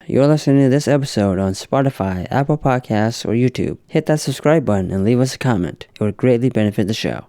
You're listening to this episode on Spotify, Apple Podcasts, or YouTube. Hit that subscribe button and leave us a comment. It would greatly benefit the show.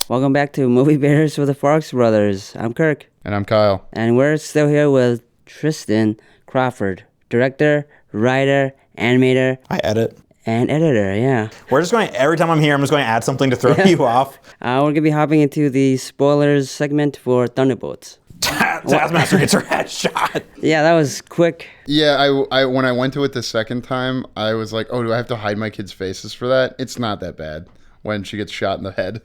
Welcome back to Movie Bears with the Farx brothers. I'm Kirk. And I'm Kyle. And we're still here with Tristan Crawford, director, writer, animator. I edit. And editor, yeah. We're just going, every time I'm here, I'm just going to add something to throw you off. We're going to be hopping into the spoilers segment for Thunderbolts. Taskmaster gets her head shot. Yeah, that was quick. Yeah, I when I went to it the second time, I was like, oh, do I have to hide my kids' faces for that? It's not that bad when she gets shot in the head.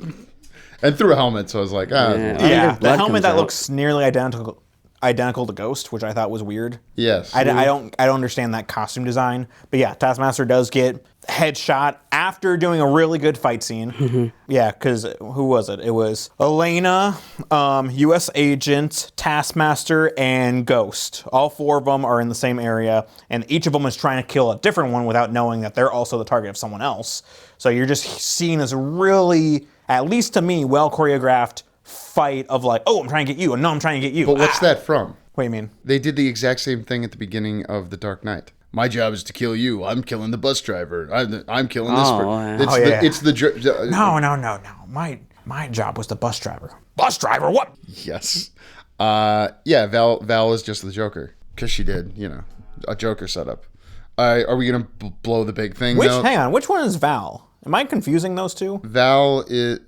And through a helmet, so I was like, Yeah, the helmet that looks nearly identical to Ghost, which I thought was weird. Yes. I don't understand that costume design. But yeah, Taskmaster does get headshot after doing a really good fight scene. Yeah, because who was it? It was Elena, U.S. Agent, Taskmaster, and Ghost. All four of them are in the same area, and each of them is trying to kill a different one without knowing that they're also the target of someone else. So you're just seeing this really, at least to me, well choreographed fight of like, oh, I'm trying to get you, and no, I'm trying to get you. But what's that from? What do you mean? They did the exact same thing at the beginning of The Dark Knight. My job is to kill you. I'm killing the bus driver. I'm killing this person. It's the No. My job was the bus driver. Bus driver? What? Yes. Yeah, Val is just the Joker. Because she did, a Joker setup. Are we going to blow the big thing now? Hang on, which one is Val? Am I confusing those two?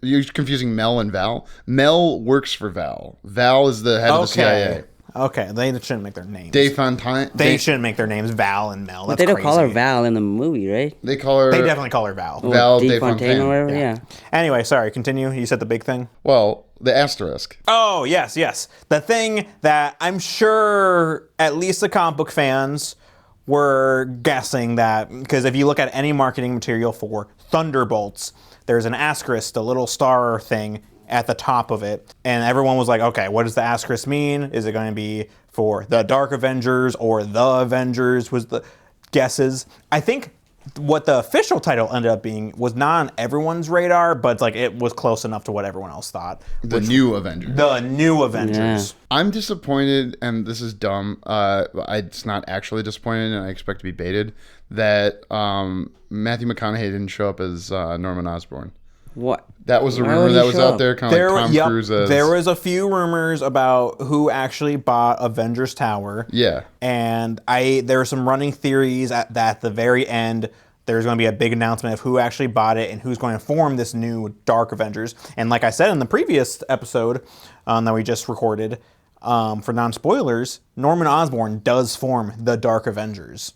You're confusing Mel and Val. Mel works for Val. Val is the head of the CIA. Okay, they shouldn't make their names. Dave Fontaine. They shouldn't make their names Val and Mel. That's they don't crazy. call her Val in the movie, right? They definitely call her Val. Val Dave Fontaine or whatever, yeah. Anyway, sorry, continue. You said the big thing? Well, the asterisk. Oh, yes. The thing that I'm sure at least the comic book fans were guessing that, because if you look at any marketing material for Thunderbolts, there's an asterisk, a little star thing at the top of it, and everyone was like, okay, what does the asterisk mean? Is it going to be for the Dark Avengers or the Avengers? Was the guesses. I think what the official title ended up being was not on everyone's radar, but it was close enough to what everyone else thought. The New Avengers. The New Avengers. Yeah. I'm disappointed, and this is dumb. It's not actually disappointed, and I expect to be baited, that Matthew McConaughey didn't show up as Norman Osborn. What? That was a rumor that was out there, kind of like Tom Cruise as... There was a few rumors about who actually bought Avengers Tower. Yeah. And there were some running theories at the very end. There's going to be a big announcement of who actually bought it and who's going to form this new Dark Avengers. And like I said in the previous episode that we just recorded, for non-spoilers, Norman Osborn does form the Dark Avengers.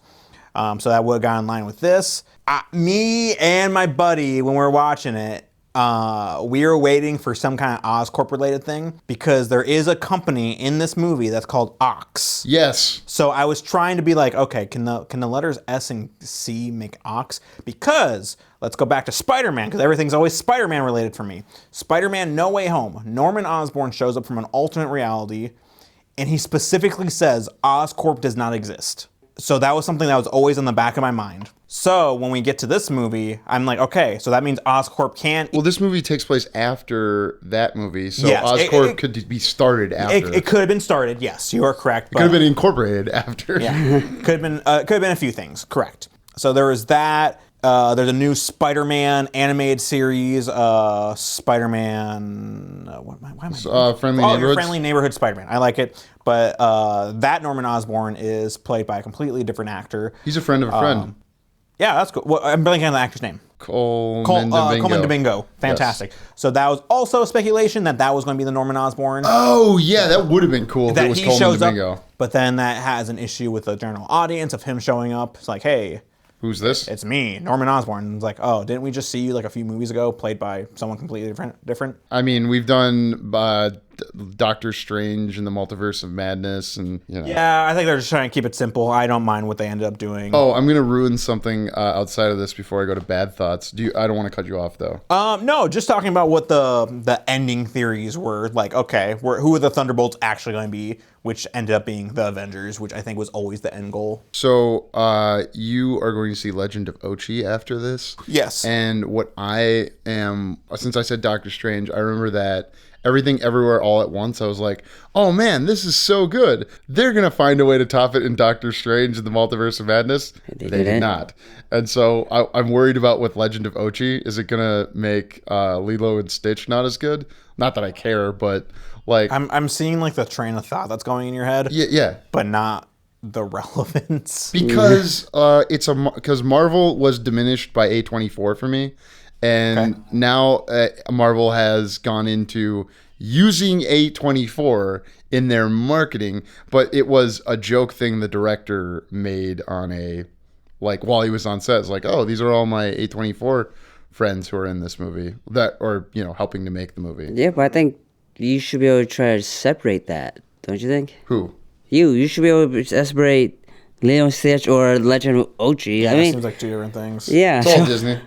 So that would have gone in line with this. Me and my buddy, when we were watching it, we were waiting for some kind of Oscorp related thing because there is a company in this movie that's called Ox. Yes. So I was trying to be like, okay, can the letters S and C make Ox? Because let's go back to Spider-Man, because everything's always Spider-Man related for me. Spider-Man No Way Home. Norman Osborn shows up from an alternate reality, and he specifically says Oscorp does not exist. So that was something that was always in the back of my mind. So when we get to this movie, I'm like, okay, so that means Oscorp can't... Well, this movie takes place after that movie, so yes, Oscorp could be started after. It could have been started, yes, you are correct. It could have been incorporated after. Yeah, could have been a few things, correct. So there was that. There's a new Spider-Man animated series, Spider-Man... Friendly Neighborhood Spider-Man. I like it. But that Norman Osborn is played by a completely different actor. He's a friend of a friend. Yeah, that's cool. Well, I'm blanking on the actor's name. Coleman Domingo. Fantastic. Yes. So that was also speculation that was going to be the Norman Osborn. Oh, yeah, that would have been cool if it was Coleman Domingo. But then that has an issue with the general audience of him showing up. It's like, hey... Who's this? It's me, Norman Osborn. It's like, oh, didn't we just see you a few movies ago, played by someone completely different? I mean, we've done Doctor Strange and the Multiverse of Madness, and Yeah, I think they're just trying to keep it simple. I don't mind what they ended up doing. Oh, I'm gonna ruin something outside of this before I go to bad thoughts. I don't want to cut you off though. No, just talking about what the ending theories were. Like, okay, who are the Thunderbolts actually going to be? Which ended up being the Avengers, which I think was always the end goal. So you are going to see Legend of Ochi after this? Yes. And what I am, since I said Doctor Strange, I remember that Everything Everywhere All at Once, I was like, oh man, this is so good. They're going to find a way to top it in Doctor Strange and the Multiverse of Madness. They did not. And so I'm worried about with Legend of Ochi. Is it going to make Lilo and Stitch not as good? Not that I care, but like... I'm seeing like the train of thought that's going in your head. Yeah. But not the relevance. Because because Marvel was diminished by A24 for me. And now Marvel has gone into using A24 in their marketing, but it was a joke thing the director made on while he was on set. It's like, oh, these are all my A24 friends who are in this movie helping to make the movie. Yeah, but I think you should be able to try to separate that, don't you think? Who? You should be able to separate Lilo and Stitch or Legend of Ochi. Yeah, I mean, it seems like two different things. Yeah. It's all Disney.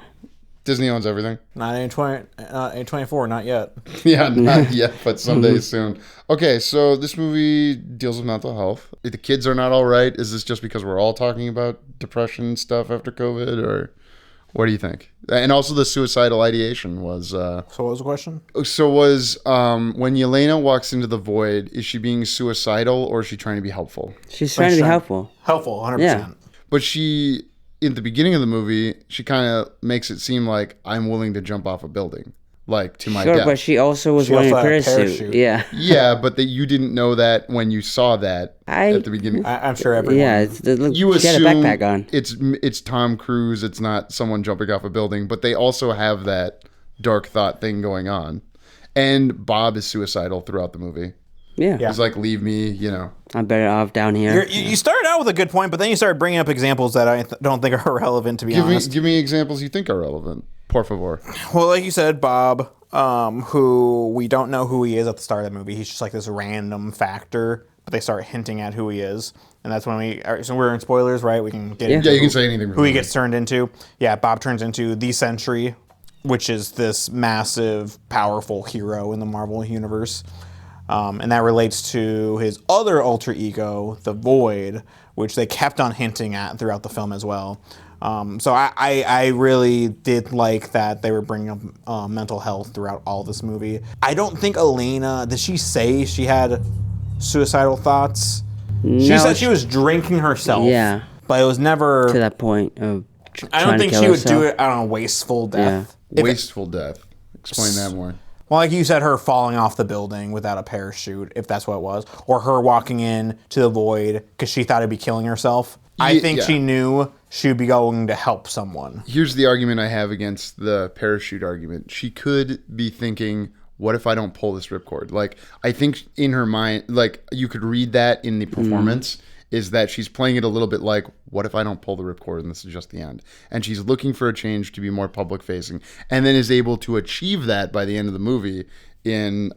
Disney owns everything. Not A24, not yet. Yeah, not yet, but someday soon. Okay, so this movie deals with mental health. If the kids are not all right, is this just because we're all talking about depression stuff after COVID, or what do you think? And also the suicidal ideation was... So what was the question? So was when Yelena walks into the void, is she being suicidal or is she trying to be helpful? She's trying to be helpful. Helpful, 100%. Yeah. But she... in the beginning of the movie, she kind of makes it seem like I'm willing to jump off a building, like to my death. Sure, but she also was wearing a parachute. Yeah. Yeah, but you didn't know that when you saw that at the beginning. I'm sure everyone. Yeah, You she had a assume backpack on. it's Tom Cruise. It's not someone jumping off a building, but they also have that dark thought thing going on. And Bob is suicidal throughout the movie. Yeah. He's like, leave me, I'm better off down here. You started out with a good point, but then you started bringing up examples that I don't think are relevant, to be honest. Give me examples you think are relevant. Por favor. Well, like you said, Bob, who we don't know who he is at the start of the movie. He's just like this random factor, but they start hinting at who he is. And that's when so we're in spoilers, right? We can get into you can say anything. Who he gets turned into. Yeah, Bob turns into the Sentry, which is this massive, powerful hero in the Marvel universe. And that relates to his other alter ego, the Void, which they kept on hinting at throughout the film as well. So I really did like that they were bringing up mental health throughout all this movie. I don't think Elena, did she say she had suicidal thoughts? She said she was drinking herself. Yeah. But it was never... to that point of I don't think she would do it on a wasteful death. Yeah. Wasteful death. Explain that more. Well, like you said, her falling off the building without a parachute, if that's what it was, or her walking in to the void because she thought it'd be killing herself. I think she knew she would be going to help someone. Here's the argument I have against the parachute argument. She could be thinking, what if I don't pull this ripcord? Like, I think in her mind, like, you could read that in the performance, is that she's playing it a little bit like, what if I don't pull the ripcord and this is just the end? And she's looking for a change to be more public facing, and then is able to achieve that by the end of the movie in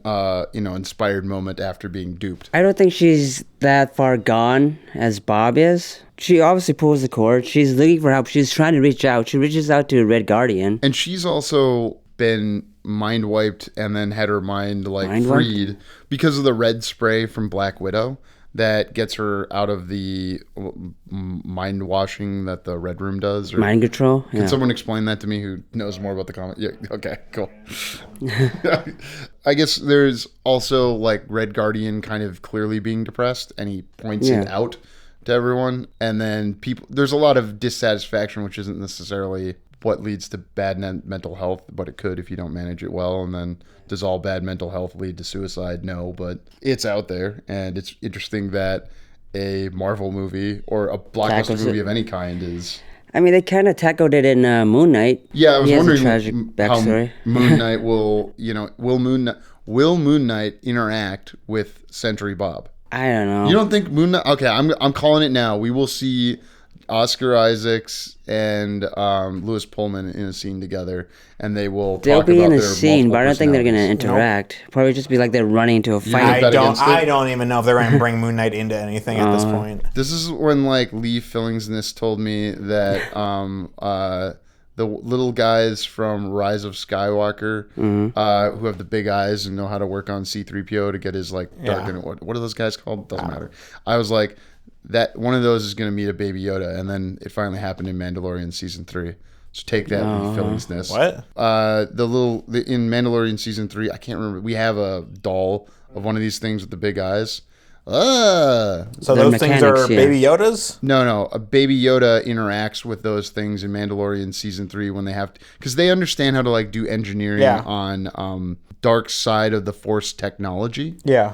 inspired moment after being duped. I don't think she's that far gone as Bob is. She obviously pulls the cord. She's looking for help. She's trying to reach out. She reaches out to a Red Guardian. And she's also been mind wiped and then had her mind freed because of the red spray from Black Widow that gets her out of the mind washing that the Red Room does. Or, mind control? Can someone explain that to me who knows more about the comic? Yeah, okay, cool. I guess there's also like Red Guardian kind of clearly being depressed, and he points it out to everyone. And then there's a lot of dissatisfaction, which isn't necessarily what leads to bad mental health, but it could if you don't manage it well. And then does all bad mental health lead to suicide? No, but it's out there, and it's interesting that a Marvel movie or a blockbuster movie of any kind is... I mean, they kind of tackled it in Moon Knight. Yeah, I was wondering how Moon Knight will Moon Knight interact with Sentry Bob? I don't know. You don't think Moon Knight... Okay, I'm calling it now. We will see Oscar Isaacs and Louis Pullman in a scene together, and they'll be in a scene, but I don't think they're going to interact. Nope. Probably just be like they're running into a fight. I don't even know if they're going to bring Moon Knight into anything at this point. This is when Lee Fillingsness told me that the little guys from Rise of Skywalker who have the big eyes and know how to work on C-3PO to get his dark and what are those guys called? Doesn't matter. I was like, that one of those is going to meet a Baby Yoda, and then it finally happened in Mandalorian season 3. So take that, Phillies-ness. What? In Mandalorian season 3, I can't remember. We have a doll of one of these things with the big eyes. So those things are Baby Yodas? No. A Baby Yoda interacts with those things in Mandalorian season 3 when they have to, because they understand how to like do engineering on dark side of the Force technology. Yeah.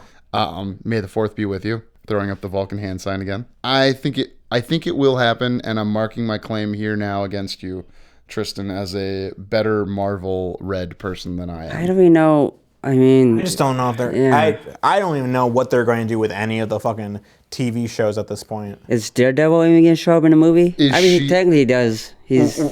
May the Fourth be with you. Throwing up the Vulcan hand sign again. I think it will happen, and I'm marking my claim here now against you, Tristan, as a better Marvel Red person than I am. I don't even know. I mean, I just don't know if they're. I don't even know what they're going to do with any of the fucking TV shows at this point. Is Daredevil even going to show up in a movie? He technically does.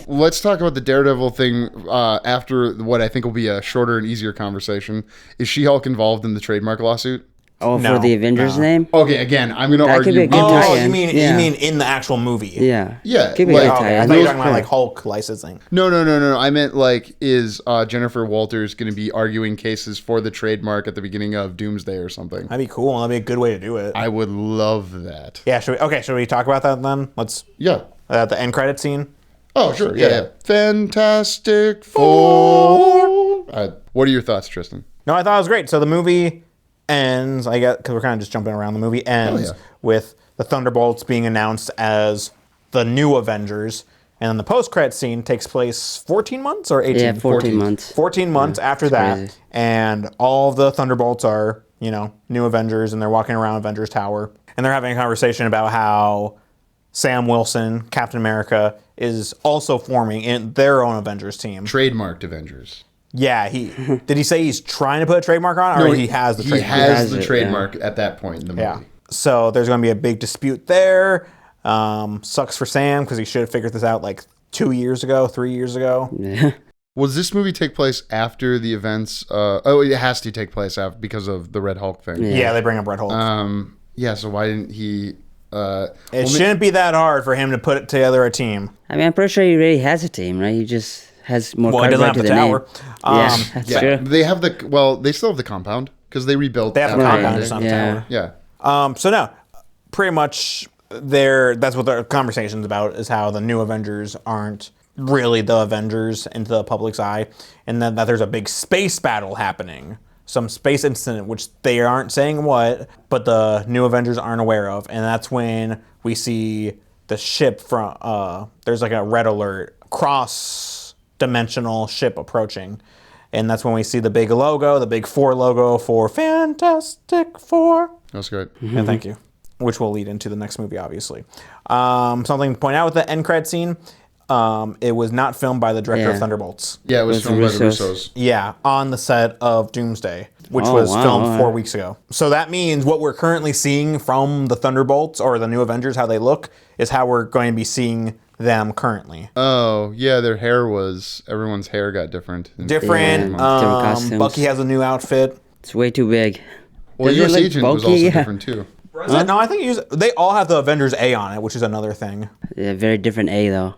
Let's talk about the Daredevil thing after what I think will be a shorter and easier conversation. Is She-Hulk involved in the trademark lawsuit? Oh, for the Avengers name? Okay, again, I'm going to argue. Could be a good tie-in. You mean in the actual movie? Yeah. Yeah. Could be a good tie-in. I thought you were talking about like Hulk licensing. No. I meant like, is Jennifer Walters going to be arguing cases for the trademark at the beginning of Doomsday or something? That'd be cool. That'd be a good way to do it. I would love that. Yeah. Should we talk about that then? Let's. Yeah. The end credit scene. Oh, sure. Yeah. Fantastic Four. What are your thoughts, Tristan? No, I thought it was great. So the movie ends, I guess, because we're kind of just jumping around. The movie ends with the Thunderbolts being announced as the new Avengers. And then the post-credit scene takes place 14 months or 18? Yeah, 14 months. 14 months after that. Crazy. And all of the Thunderbolts are, new Avengers, and they're walking around Avengers Tower. And they're having a conversation about how Sam Wilson, Captain America, is also forming in their own Avengers team. Trademarked Avengers. Yeah, did he say he's trying to put a trademark on it, or he has the trademark? He has the trademark at that point in the movie. Yeah. So there's going to be a big dispute there. Sucks for Sam because he should have figured this out like 3 years ago. Yeah. Was this movie take place after the events? It has to take place after because of the Red Hulk thing. Yeah, they bring up Red Hulk. So why didn't he... it shouldn't be that hard for him to put together a team. I mean, I'm pretty sure he already has a team, right? He just has more cards doesn't right have to the tower. Name. That's true. They have they still have the compound because they rebuilt. They have the compound, just not the tower. Yeah. So no, pretty much that's what the conversation's about, is how the new Avengers aren't really the Avengers into the public's eye, and then that there's a big space battle happening. Some space incident, which they aren't saying what, but the new Avengers aren't aware of. And that's when we see the ship from, there's like a red alert, cross-dimensional ship approaching. And that's when we see the big logo, the big 4 logo for Fantastic Four. That's great. Mm-hmm. And thank you. Which will lead into the next movie, obviously. Something to point out with the end credit scene, it was not filmed by the director of Thunderbolts. Yeah, it was filmed by the Russos. Yeah, on the set of Doomsday, which was filmed 4 weeks ago. So that means what we're currently seeing from the Thunderbolts or the new Avengers, how they look, is how we're going to be seeing them currently. Oh, yeah, everyone's hair got different. Different costumes. Bucky has a new outfit. It's way too big. Well, U.S. Agent was also different too. No, I think they all have the Avengers A on it, which is another thing. Yeah, very different A though.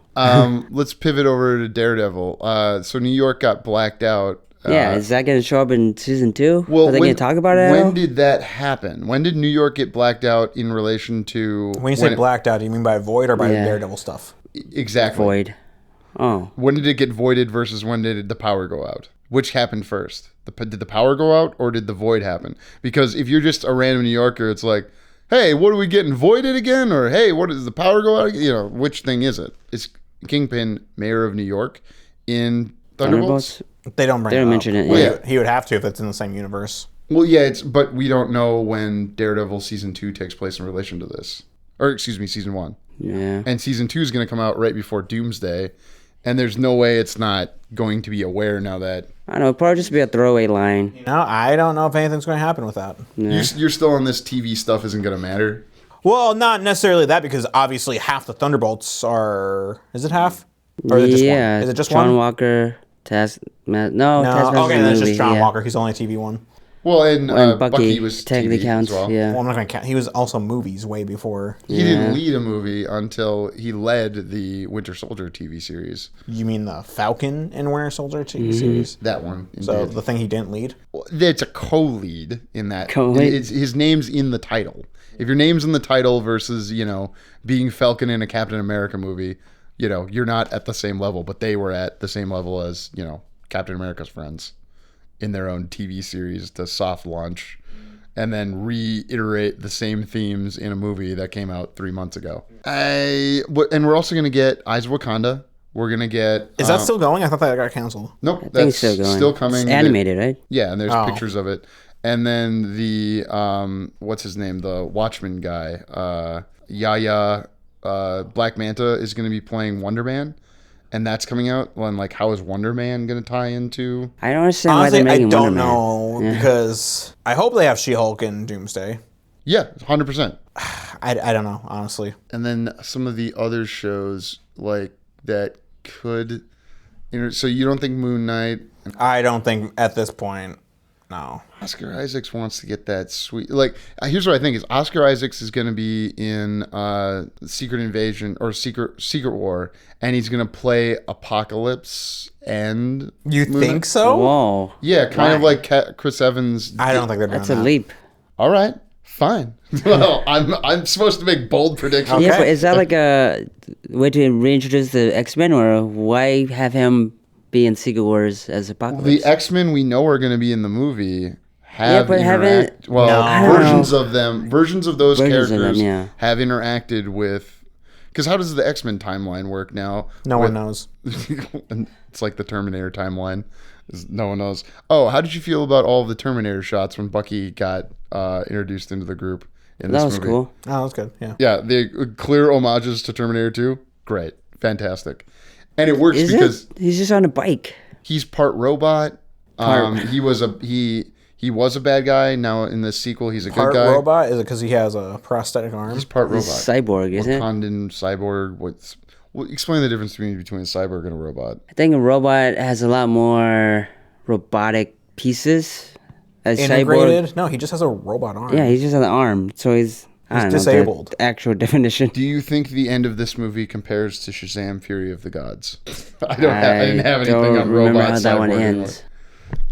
Let's pivot over to Daredevil. So New York got blacked out. Is that going to show up in season 2? Well, are they going to talk about it? When did that happen? When did New York get blacked out in relation to? When you say blacked out, do you mean by void or by Daredevil stuff? Exactly. Void. Oh. When did it get voided versus when did the power go out? Which happened first? Did the power go out or did the void happen? Because if you're just a random New Yorker, it's like, hey, what are we getting voided again? Or hey, what does the power go out? Which thing is it? Is Kingpin mayor of New York in Thunderbolts? They don't mention it. Well, he would have to if it's in the same universe. Well, yeah, but we don't know when Daredevil season 2 takes place in relation to this. Or excuse me, season 1. Yeah. And season 2 is going to come out right before Doomsday. And there's no way it's not going to be aware now that... I don't know, it'll probably just be a throwaway line. No, I don't know if anything's going to happen with that. Yeah. You're still on this TV stuff isn't going to matter? Well, not necessarily that, because obviously half the Thunderbolts are... Is it half? Or is it just one? Is it just John one? Walker, Taskmaster. No, okay, then it's just John Walker. He's only a TV one. Well, and Bucky was technically TV counts. as well. Yeah. Well, I'm not going to count. He was also movies way before. He didn't lead a movie until he led the Winter Soldier TV series. You mean the Falcon and Winter Soldier TV series? That one. So indeed. the thing he didn't lead? Well, it's a co-lead in that. Co-lead? His name's in the title. If your name's in the title versus, being Falcon in a Captain America movie, you're not at the same level, but they were at the same level as, Captain America's friends in their own TV series to soft launch and then reiterate the same themes in a movie that came out 3 months ago. And we're also going to get Eyes of Wakanda. We're going to get... Is that still going? I thought that got canceled. Nope. I think That's it's still going. still coming. It's animated, right? Yeah, and there's pictures of it. And then the... what's his name? The Watchmen guy. Yaya Black Manta is going to be playing Wonder Man. And that's coming out. And like, how is Wonder Man going to tie into? I don't understand Honestly, why they're making Wonder I don't Man. know Yeah. because I hope they have She-Hulk and Doomsday. Yeah, 100%. I don't know, honestly. And then some of the other shows like that could. So you don't think Moon Knight? I don't think at this point. No. Oscar Isaacs wants to get that sweet. Like, here's what I think is Oscar Isaacs is going to be in Secret Invasion or Secret War, and he's going to play Apocalypse and. You Moon think Knight. so? Whoa. Yeah, kind of like Chris Evans. I don't think they're doing That's that. a leap. All right, fine. Well, I'm supposed to make bold predictions. Yeah, but is that like a way to reintroduce the X-Men, or why have him be in Secret Wars as Apocalypse? The X-Men we know are going to be in the movie have but haven't- versions of them, versions of those Versions of characters them, yeah. have interacted with. Because how does the X-Men timeline work now? No one knows. It's like the Terminator timeline. No one knows. Oh, how did you feel about all of the Terminator shots when Bucky got introduced into the group in this That was movie? cool. Oh, that was good. Yeah. Yeah, the clear homages to Terminator 2. Great. Fantastic. And it works Is because it? He's just on a bike. he's part robot. He was a bad guy. Now in the sequel, he's a Part good guy. robot? Is it because he has a prosthetic arm? He's part robot. He's cyborg, isn't it? Wakandan cyborg. Explain the difference between a cyborg and a robot. I think a robot has a lot more robotic pieces. A Integrated? cyborg, No, he just has a robot arm. yeah, he just has an arm, so he's I don't know, disabled. the actual definition. Do you think the end of this movie compares to Shazam: Fury of the Gods? I didn't have anything don't on remember robots. how that one ends.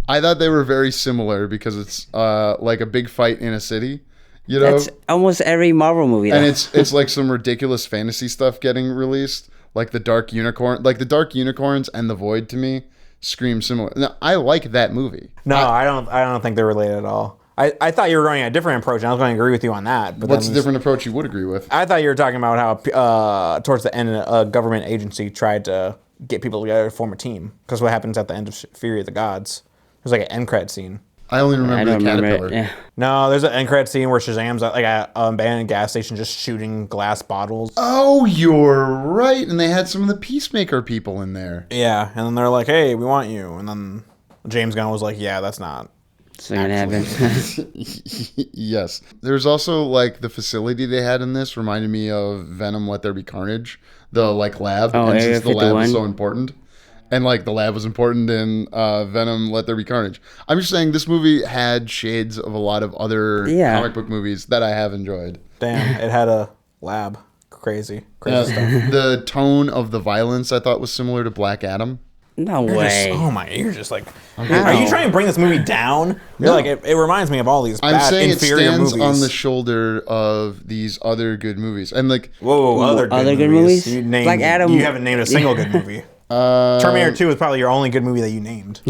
I thought they were very similar because it's like a big fight in a city, you know, That's almost every Marvel movie. and though. it's like some ridiculous fantasy stuff getting released, like the Dark Unicorns and the Void to me scream similar. Now, I like that movie. No, I don't think they're related at all. I thought you were going a different approach, and I was going to agree with you on that. But What's then the different approach you would agree with? I thought you were talking about how towards the end, a government agency tried to get people together to form a team. Because what happens at the end of Fury of the Gods? There's like an end credit scene. I only I remember don't the remember caterpillar. it. Yeah. No, there's an end credit scene where Shazam's at like an abandoned gas station just shooting glass bottles. Oh, you're right. And they had some of the Peacemaker people in there. Yeah, and then they're like, "Hey, we want you," and then James Gunn was like, "Yeah, that's not." It's not gonna happen. Yes. There's also like the facility they had in this reminded me of Venom Let There Be Carnage, the like lab. Oh, and Area since the lab 51. is so important. And like the lab was important in Venom Let There Be Carnage. I'm just saying this movie had shades of a lot of other Yeah. comic book movies that I have enjoyed. Damn, it had a lab. Crazy stuff. The tone of the violence I thought was similar to Black Adam. No You're way. just- oh my! You're just like, How? are you trying to bring this movie down? You're No. like, it reminds me of all these I'm bad, saying it inferior stands movies. on the shoulder of these other good movies. And like Whoa, other good movies. You named, Black Adam- You haven't named a single good movie. Terminator 2 is probably your only good movie that you named.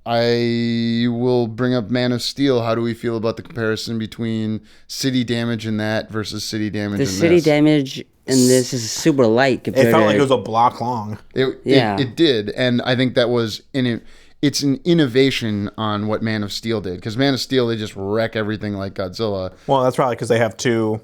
I will bring up Man of Steel. How do we feel about the comparison between city damage in that versus city damage The in city this? damage in this is super light compared It felt to like it was a block long. It did, and I think that was it's an innovation on what Man of Steel did, because Man of Steel, they just wreck everything like Godzilla. Well, that's probably because they have two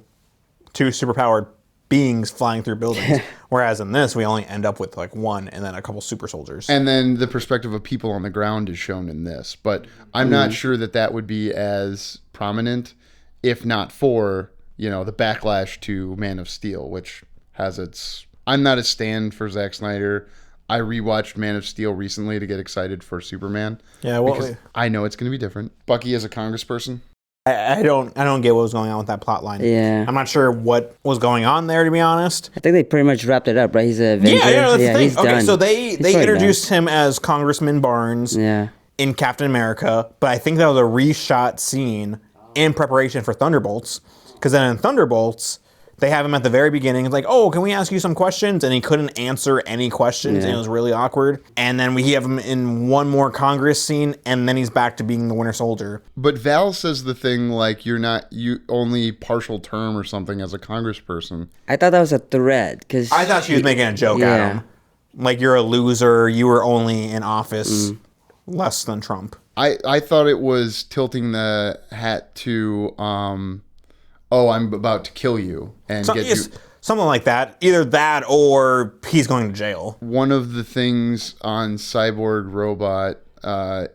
superpowered beings flying through buildings. Whereas in this, we only end up with like one and then a couple super soldiers. And then the perspective of people on the ground is shown in this, but I'm not sure that would be as prominent if not for, the backlash to Man of Steel, which has its... I'm not a stan for Zack Snyder. I rewatched Man of Steel recently to get excited for Superman. Yeah, well, because I know it's going to be different. Bucky as a congressperson. I don't get what was going on with that plot line. Yeah. I'm not sure what was going on there, to be honest. I think they pretty much wrapped it up, right? He's an Avenger. Yeah, that's the thing. He's Okay, done. so they He's totally introduced him as Congressman Barnes in Captain America, but I think that was a reshot scene in preparation for Thunderbolts. Because then in Thunderbolts, They have him at the very beginning. It's like, oh, can we ask you some questions? And he couldn't answer any questions, and it was really awkward. And then we have him in one more Congress scene, and then he's back to being the Winter Soldier. But Val says the thing like you only partial term or something as a congressperson. I thought that was a threat because I thought she was making a joke at him. Like, you're a loser. You were only in office less than Trump. I thought it was tilting the hat to, I'm about to kill you and get you. Something like that. Either that or he's going to jail. One of the things on Cyborg Robot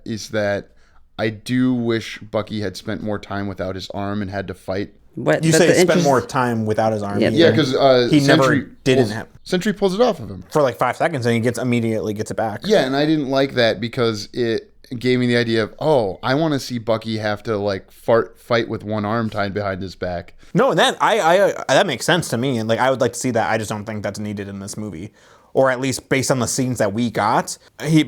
is that I do wish Bucky had spent more time without his arm and had to fight. You say spend more time without his arm. Yeah, because he never didn't have. Sentry pulls it off of him for like 5 seconds, and he immediately gets it back. Yeah, and I didn't like that because it gave me the idea of, I want to see Bucky have to like fight with one arm tied behind his back. No, and that makes sense to me, and like I would like to see that. I just don't think that's needed in this movie, or at least based on the scenes that we got.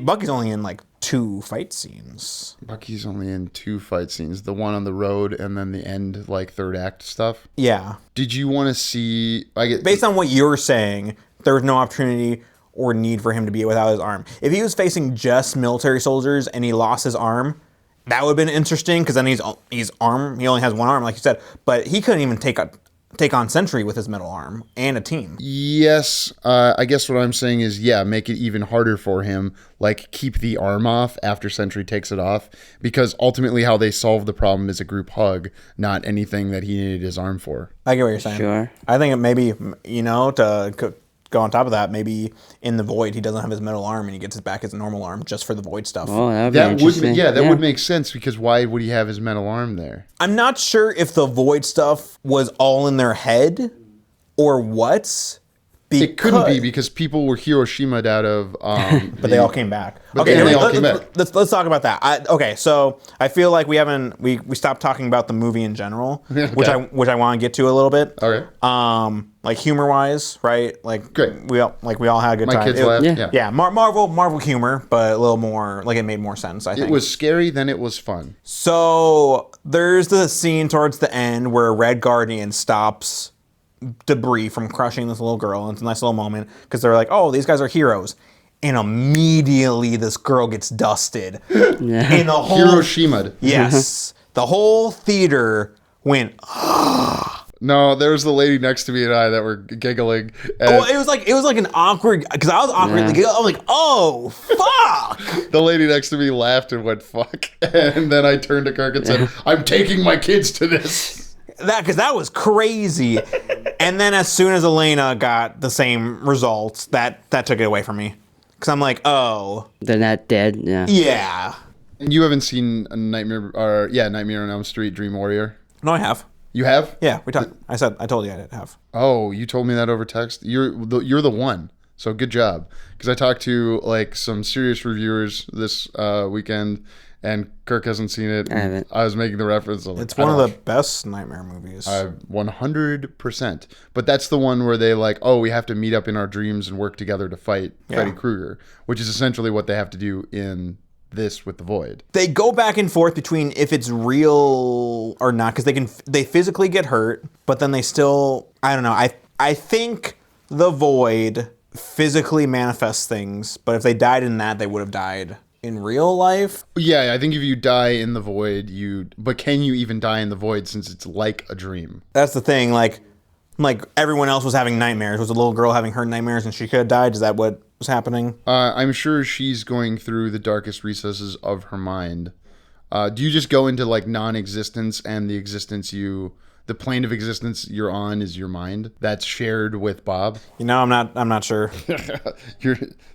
Bucky's only in like 2 fight scenes. Bucky's only in 2 fight scenes, the one on the road and then the end, like, 3rd act stuff. Yeah. Did you want to see... Based on what you're saying, there was no opportunity or need for him to be without his arm. If he was facing just military soldiers and he lost his arm, that would have been interesting, because then he only has one arm, like you said. But he couldn't even take on Sentry with his metal arm and a team. Yes, I guess what I'm saying is, make it even harder for him. Like, keep the arm off after Sentry takes it off, because ultimately how they solve the problem is a group hug, not anything that he needed his arm for. I get what you're saying. Sure. I think it maybe, to go on top of that, maybe in the Void he doesn't have his metal arm and he gets his back as a normal arm just for the Void stuff. Oh, that would make sense, because why would he have his metal arm there? I'm not sure if the Void stuff was all in their head or what. It couldn't be, because people were Hiroshimaed out of... but they all came back. Let's talk about that. So I feel like we stopped talking about the movie in general, okay. which I want to get to a little bit. Okay. Like humor wise, right? Like great. We all had a good time. My kids laughed. Yeah. Marvel humor, but a little more like it made more sense. I think it was scary, then it was fun. So there's the scene towards the end where Red Guardian stops debris from crushing this little girl. And it's a nice little moment because they're like, oh, these guys are heroes. And immediately this girl gets dusted. And the whole Hiroshimaed. Yes. The whole theater went, No, there was the lady next to me and I that were giggling. Well, it was like an awkward, because I was awkwardly giggling. I was like, oh, fuck. The lady next to me laughed and went, fuck. And then I turned to Kirk and said, I'm taking my kids to this. Because that was crazy. And then as soon as Elena got the same results, that took it away from me. Because I'm like, oh. They're not dead, yeah. Yeah. And you haven't seen Nightmare on Elm Street, Dream Warrior? No, I have. You have? Yeah, we talked. I told you I didn't have. Oh, you told me that over text? You're the one. So good job. Because I talked to like some serious reviewers this weekend, and Kirk hasn't seen it. I haven't. I was making the reference. It's one of the best Nightmare movies. 100%. But that's the one where they like, we have to meet up in our dreams and work together to fight Freddy Krueger, which is essentially what they have to do in this with the Void. They go back and forth between if it's real or not, because they physically get hurt, but then they still, I don't know. I think the Void physically manifests things, but if they died in that, they would have died in real life. Yeah, I think if you die in the Void, but can you even die in the Void since it's like a dream? That's the thing. Like everyone else was having nightmares. Was a little girl having her nightmares and she could have died? Is that what was happening? I'm sure she's going through the darkest recesses of her mind. Do you just go into like non-existence, and the plane of existence you're on is your mind that's shared with Bob? I'm not sure.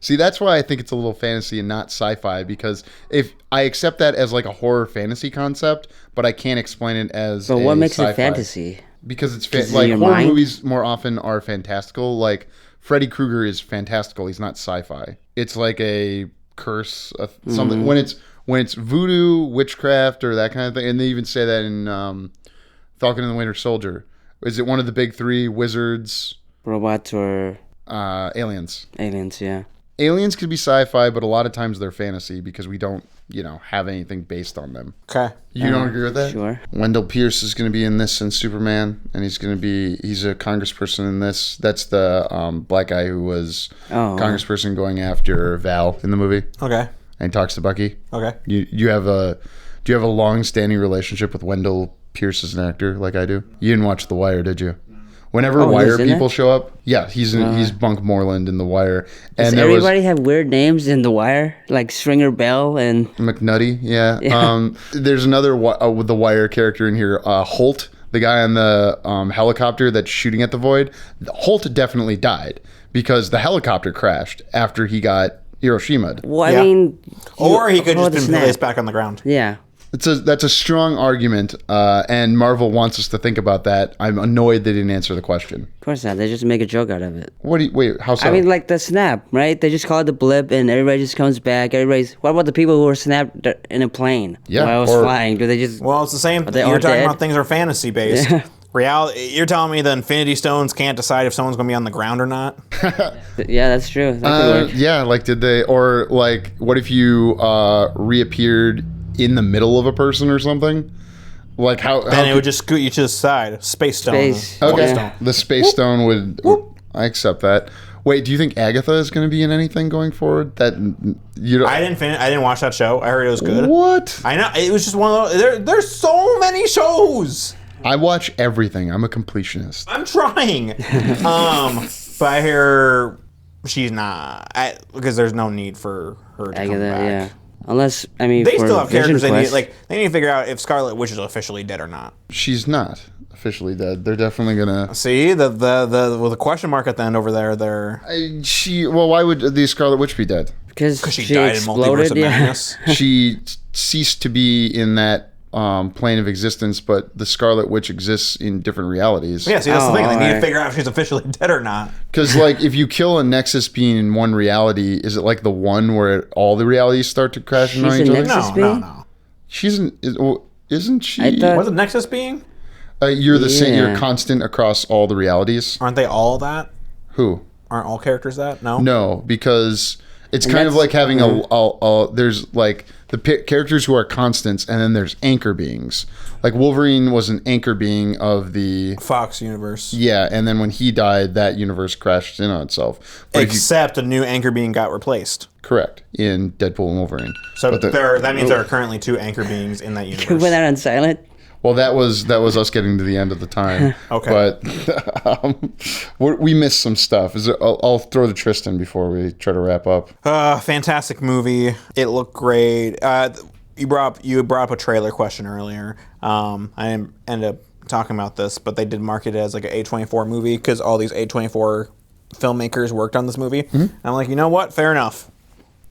See, that's why I think it's a little fantasy and not sci-fi, because if I accept that as like a horror fantasy concept, but I can't explain it as But what makes sci-fi. it fantasy? Because it's like horror movies more often are fantastical. Like Freddy Krueger is fantastical. He's not sci-fi. It's like a curse, something when it's voodoo, witchcraft, or that kind of thing. And they even say that in Falcon and the Winter Soldier. Is it one of the big three? Wizards, robots, or aliens? Aliens, yeah. aliens could be sci-fi, but a lot of times they're fantasy because we don't, have anything based on them. Okay. You don't agree with that? Sure. Wendell Pierce is going to be in this and Superman, and he's a congressperson in this. That's the black guy who was congressperson going after Val in the movie. Okay. And he talks to Bucky. Okay. Do you have a long-standing relationship with Wendell Pierce as an actor like I do? You didn't watch The Wire, did you? Whenever Wire people show up, he's Bunk Moreland in The Wire. And does everybody have weird names in The Wire, like Stringer Bell and McNutty? Yeah. There's another with The Wire character in here, Holt, the guy on the helicopter that's shooting at the void. Holt definitely died because the helicopter crashed after he got Hiroshima. Well, I mean, or he could just been placed back on the ground. Yeah. That's a strong argument, and Marvel wants us to think about that. I'm annoyed they didn't answer the question. Of course not. They just make a joke out of it. Wait, how so? I mean, like the snap, right? They just call it the blip, and everybody just comes back. What about the people who were snapped in a plane while I was flying? Do they just... Well, it's the same. You're talking about things are fantasy-based. Yeah. Reality. You're telling me the Infinity Stones can't decide if someone's going to be on the ground or not? Yeah, that's true. That could work. Yeah, did they... Or, what if you reappeared in the middle of a person or something? Then it would just scoot you to the side. Space stone. Okay. Stone. The space stone would... I accept that. Wait, do you think Agatha is going to be in anything going forward? I didn't watch that show. I heard it was good. What? I know. It was just one of those... There's so many shows. I watch everything. I'm a completionist. I'm trying. But I hear she's not. Because there's no need for her to come back. Yeah. Unless, I mean, they still have characters they need. They need to figure out if Scarlet Witch is officially dead or not. She's not officially dead. They're definitely gonna see the question mark at the end over there. Why would the Scarlet Witch be dead? Because she died in Multiverse of Madness. She ceased to be in that plane of existence, but the Scarlet Witch exists in different realities. Yeah, see, that's the thing. They need to figure out if she's officially dead or not. Because, if you kill a Nexus being in one reality, is it like the one where all the realities start to crash into each other? No. Isn't she? What's a Nexus being? You're the same. You're constant across all the realities. Aren't they all that? Who? Aren't all characters that? No. No, because it's kind of like having there's the characters who are constants, and then there's anchor beings. Like Wolverine was an anchor being of the Fox universe. Yeah, and then when he died, that universe crashed in on itself. Except a new anchor being got replaced. Correct, in Deadpool and Wolverine. So that means there are currently two anchor beings in that universe. Can we put that on silent? Well, that was us getting to the end of the time. Okay. But we missed some stuff. I'll throw to Tristan before we try to wrap up. Fantastic movie. It looked great. You brought up a trailer question earlier. I didn't end up talking about this, but they did market it as like an A24 movie because all these A24 filmmakers worked on this movie. Mm-hmm. And I'm like, you know what? Fair enough.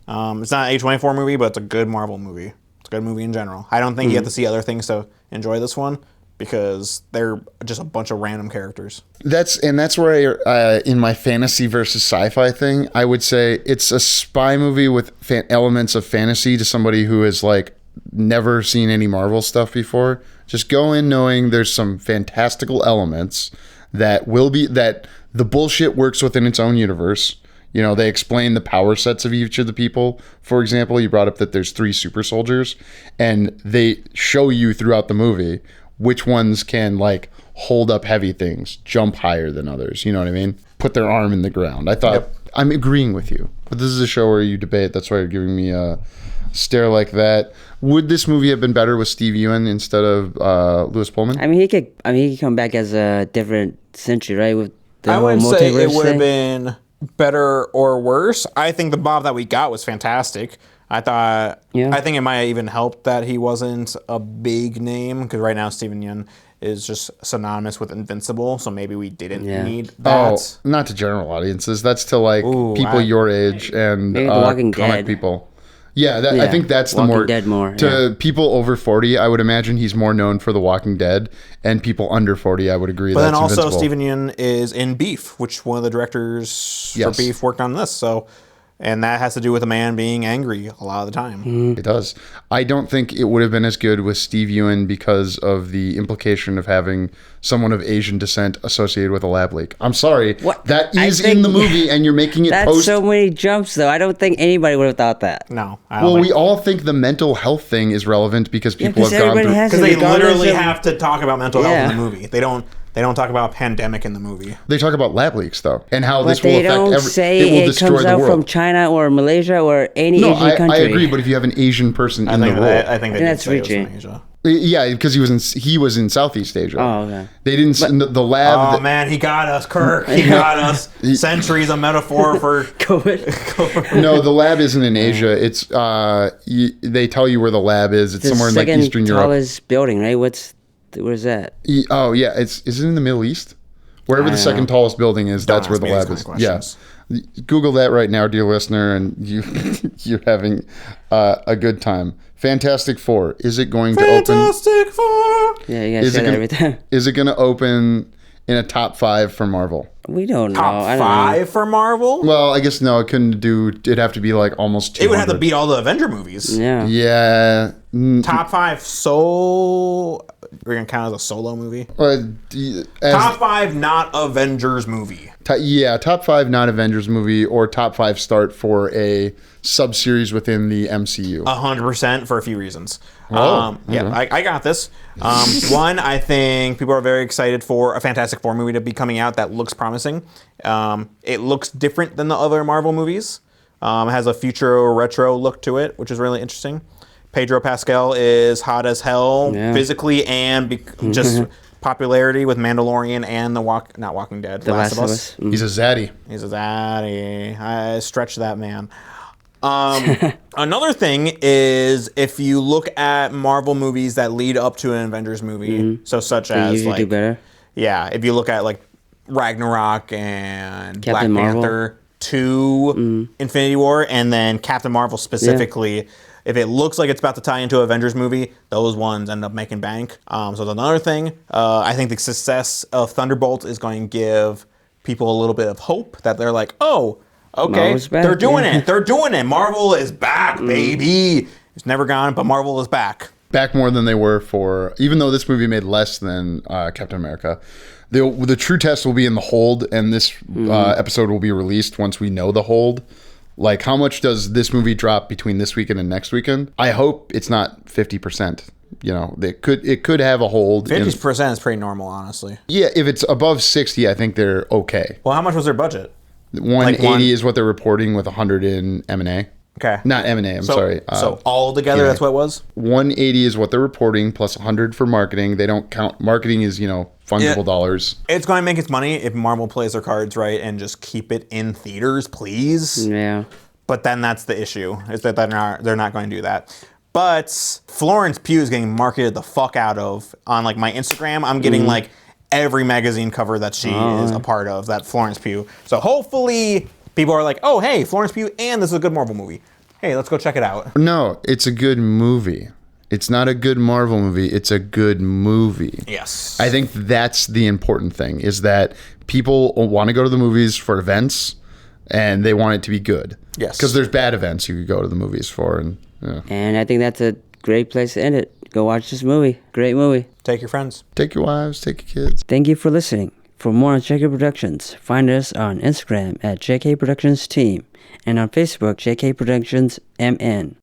It's not an A24 movie, but it's a good Marvel movie. It's a good movie in general. I don't think you have to see other things to enjoy this one because they're just a bunch of random characters. That's where in my fantasy versus sci-fi thing, I would say it's a spy movie with elements of fantasy to somebody who has never seen any Marvel stuff before. Just go in knowing there's some fantastical elements that the bullshit works within its own universe. They explain the power sets of each of the people. For example, you brought up that there's 3 super soldiers, and they show you throughout the movie which ones can hold up heavy things, jump higher than others. You know what I mean? Put their arm in the ground. I thought, I'm agreeing with you, but this is a show where you debate. That's why you're giving me a stare like that. Would this movie have been better with Steve Ewan instead of Louis Pullman? I mean, he could come back as a different Sentry, right? With the I wouldn't say it would have thing. been better or worse. I think the Bob that we got was fantastic. I think it might have even helped that he wasn't a big name because right now Steven Yeun is just synonymous with Invincible, so maybe we didn't need that. Oh, not to general audiences. That's to people your age and Walking comic Dead. people. Yeah, I think that's Walking the more Dead more to people over 40. I would imagine he's more known for The Walking Dead, and people under 40, I would agree. But that's then also Invincible. Steven Yeun is in Beef, which one of the directors for Beef worked on this. So And that has to do with a man being angry a lot of the time. It does. I don't think it would have been as good with Steve Ewan because of the implication of having someone of Asian descent associated with a lab leak. I'm sorry. What? That is in the movie, and you're making it That's so many jumps, though. I don't think anybody would have thought that. No. I don't Well, we all think the mental health thing is relevant because people have gone everybody through... has Because it, they literally regardless of- have to talk about mental health Yeah. in the movie. They don't talk about a pandemic in the movie. They talk about lab leaks, though, and how But this will they affect don't say it will it destroy comes the out world. from China or Malaysia or any No, Asian country. I agree, but if you have an Asian person in the role... I think they did that's say it was reaching. from Asia. Yeah, because he was in Southeast Asia. Oh, okay. They didn't... the lab... Oh, man, he got us, Kirk. He got us. Centuries a metaphor for... COVID. No, the lab isn't in Asia. It's... they tell you where the lab is. It's somewhere in like Eastern Europe. Tallest building, right? Where's that? Oh, yeah. Is it in the Middle East? Wherever the second tallest building is, that's where the lab is. Yes. Yeah. Google that right now, dear listener, and you're having a good time. Fantastic Four. Is it going to open? Fantastic Four. Yeah, you guys say that every time. Is it going to open in a top 5 for Marvel? We don't know. Top I don't 5 know. for Marvel? Well, I guess no. It couldn't do. It'd have to be like almost 200. It would have to beat all the Avenger movies. Yeah. Yeah. Top 5 solo... We're going to count as a solo movie? As, Top 5 not Avengers movie. Top 5 not Avengers movie, or top 5 start for a sub-series within the MCU. 100% for a few reasons. Oh, I got this. One, I think people are very excited for a Fantastic Four movie to be coming out that looks promising. It looks different than the other Marvel movies. It has a future retro look to it, which is really interesting. Pedro Pascal is hot as hell, physically and just popularity with Mandalorian and the Walking Dead, The Last of Us. He's a zaddy. He's a zaddy. I stretch that man. Another thing is if you look at Marvel movies that lead up to an Avengers movie, so such They as usually like do better. yeah, if you look at like Ragnarok and Captain Black Marvel. Panther 2, Infinity War, and then Captain Marvel specifically. If it looks like it's about to tie into an Avengers movie, those ones end up making bank. So that's another thing. I think the success of Thunderbolts is going to give people a little bit of hope that they're like, oh, okay, Marvel's back, they're doing yeah. it. They're doing it. Marvel is back, baby. It's never gone, but Marvel is back. Back more than they were for, even though this movie made less than Captain America. The true test will be in the hold, and this episode will be released once we know the hold. Like, how much does this movie drop between this weekend and next weekend? I hope it's not 50%. You know, it could have a hold. 50% is pretty normal, honestly. Yeah, if it's above 60, I think they're okay. Well, how much was their budget? 180 is what they're reporting with 100 in M&A. Okay. Not M&A, I'm sorry. So all together, that's what it was? 180 is what they're reporting, plus 100 for marketing. They don't count. Marketing is, fungible dollars. It's going to make its money if Marvel plays their cards right and just keep it in theaters, please. Yeah. But then that's the issue, is that they're not going to do that. But Florence Pugh is getting marketed the fuck out of on like my Instagram. I'm getting like every magazine cover that she is a part of, that Florence Pugh. So hopefully people are like, oh, hey, Florence Pugh, and this is a good Marvel movie. Hey, let's go check it out. No, it's a good movie. It's not a good Marvel movie. It's a good movie. Yes. I think that's the important thing, is that people want to go to the movies for events, and they want it to be good. Yes. Because there's bad events you could go to the movies for. And I think that's a great place to end it. Go watch this movie. Great movie. Take your friends. Take your wives, take your kids. Thank you for listening. For more on JK Productions, find us on Instagram at JK Productions Team and on Facebook, JK Productions MN.